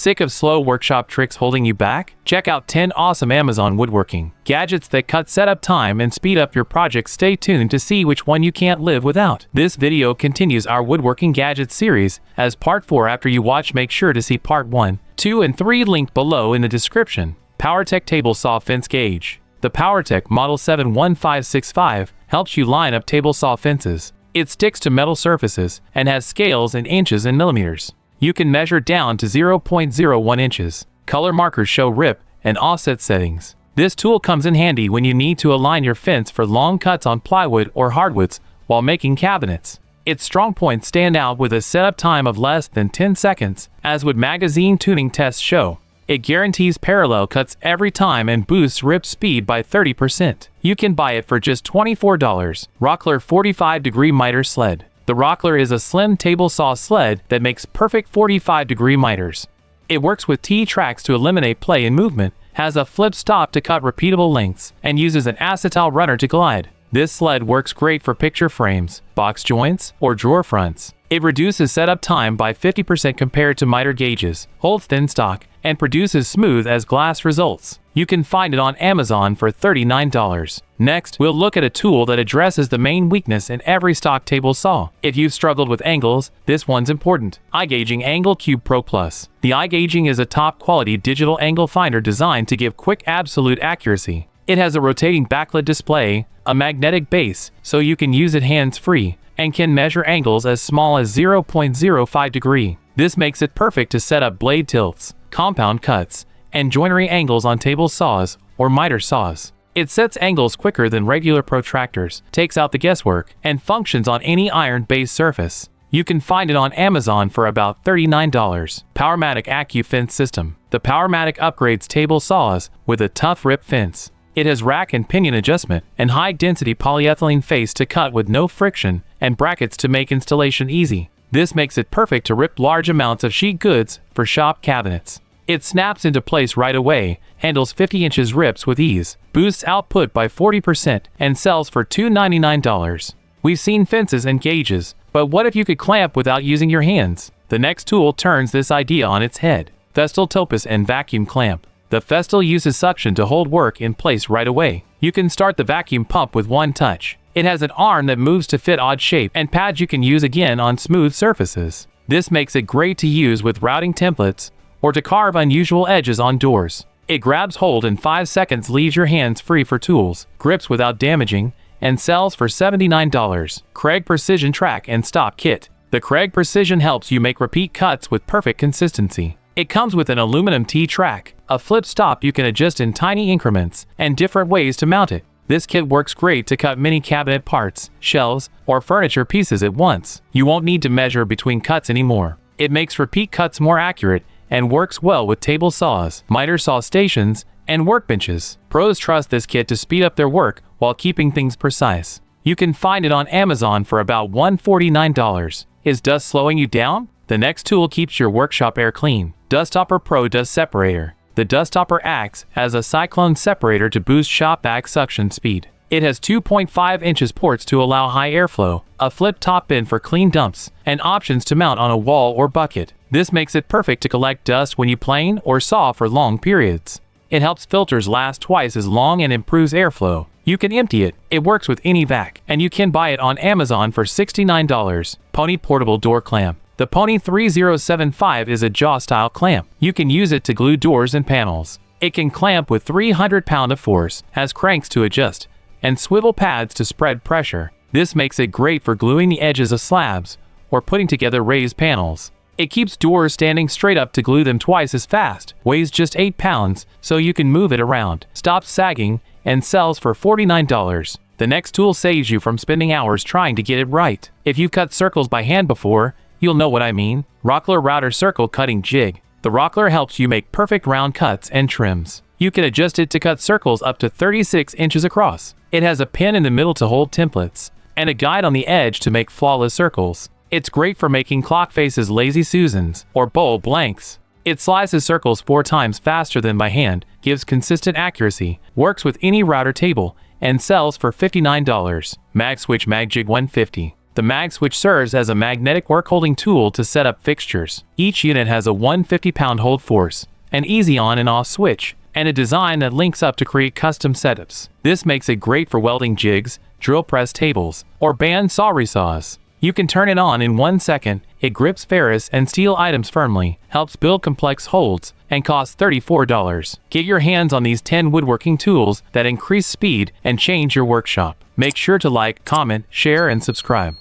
Sick of slow workshop tricks holding you back? Check out 10 awesome Amazon woodworking gadgets that cut setup time and speed up your project. Stay tuned to see which one you can't live without. This video continues our woodworking gadgets series as part 4. After you watch, make sure to see part 1, 2, and 3 linked below in the description. POWERTEC Table Saw Fence Gauge. The POWERTEC Model 71565 helps you line up table saw fences. It sticks to metal surfaces and has scales in inches and millimeters. You can measure down to 0.01 inches. Color markers show rip and offset settings. This tool comes in handy when you need to align your fence for long cuts on plywood or hardwoods while making cabinets. Its strong points stand out with a setup time of less than 10 seconds, as would magazine tuning tests show. It guarantees parallel cuts every time and boosts rip speed by 30%. You can buy it for just $24. Rockler 45-degree miter sled. The Rockler is a slim table saw sled that makes perfect 45-degree miters. It works with T-tracks to eliminate play and movement, has a flip stop to cut repeatable lengths, and uses an acetal runner to glide. This sled works great for picture frames, box joints, or drawer fronts. It reduces setup time by 50% compared to miter gauges, holds thin stock, and produces smooth as glass results. You can find it on Amazon for $39. Next, we'll look at a tool that addresses the main weakness in every stock table saw. If you've struggled with angles, this one's important. iGaging Angle Cube Pro Plus. The iGaging is a top-quality digital angle finder designed to give quick absolute accuracy. It has a rotating backlit display, a magnetic base, so you can use it hands-free, and can measure angles as small as 0.05 degree. This makes it perfect to set up blade tilts, compound cuts, and joinery angles on table saws or miter saws. It sets angles quicker than regular protractors, takes out the guesswork, and functions on any iron-based surface. You can find it on Amazon for about $39. Powermatic Accu-Fence System. The Powermatic upgrades table saws with a tough rip fence. It has rack and pinion adjustment and high-density polyethylene face to cut with no friction and brackets to make installation easy. This makes it perfect to rip large amounts of sheet goods for shop cabinets. It snaps into place right away, handles 50 inches rips with ease, boosts output by 40%, and sells for $299. We've seen fences and gauges, but what if you could clamp without using your hands? The next tool turns this idea on its head. Festool Topas and Vacuum Clamp. The Festool uses suction to hold work in place right away. You can start the vacuum pump with one touch. It has an arm that moves to fit odd shape and pads you can use again on smooth surfaces. This makes it great to use with routing templates or to carve unusual edges on doors. It grabs hold in 5 seconds, leaves your hands free for tools, grips without damaging, and sells for $79. Kreg Precision Track and Stop Kit. The Kreg Precision helps you make repeat cuts with perfect consistency. It comes with an aluminum T-track, a flip stop you can adjust in tiny increments, and different ways to mount it. This kit works great to cut many cabinet parts, shelves, or furniture pieces at once. You won't need to measure between cuts anymore. It makes repeat cuts more accurate and works well with table saws, miter saw stations, and workbenches. Pros trust this kit to speed up their work while keeping things precise. You can find it on Amazon for about $149. Is dust slowing you down? The next tool keeps your workshop air clean. Dustopper Pro Dust Separator. The Dustopper acts as a cyclone separator to boost shop vac suction speed. It has 2.5 inches ports to allow high airflow, a flip top bin for clean dumps, and options to mount on a wall or bucket. This makes it perfect to collect dust when you plane or saw for long periods. It helps filters last twice as long and improves airflow. You can empty it. It works with any vac, and you can buy it on Amazon for $69. Pony Portable Door Clamp. The Pony 3075 is a jaw-style clamp. You can use it to glue doors and panels. It can clamp with 300 pound of force, has cranks to adjust, and swivel pads to spread pressure. This makes it great for gluing the edges of slabs or putting together raised panels. It keeps doors standing straight up to glue them twice as fast, weighs just 8 pounds, so you can move it around, stops sagging, and sells for $49. The next tool saves you from spending hours trying to get it right. If you've cut circles by hand before, you'll know what I mean. Rockler Router Circle Cutting Jig. The Rockler helps you make perfect round cuts and trims. You can adjust it to cut circles up to 36 inches across. It has a pin in the middle to hold templates, and a guide on the edge to make flawless circles. It's great for making clock faces, lazy Susans, or bowl blanks. It slices circles 4 times faster than by hand, gives consistent accuracy, works with any router table, and sells for $59. Magswitch MagJig 150. The Magswitch serves as a magnetic work-holding tool to set up fixtures. Each unit has a 150-pound hold force, an easy on and off switch, and a design that links up to create custom setups. This makes it great for welding jigs, drill press tables, or band saw resaws. You can turn it on in 1 second, it grips ferrous and steel items firmly, helps build complex holds, and costs $34. Get your hands on these 10 woodworking tools that increase speed and change your workshop. Make sure to like, comment, share, and subscribe.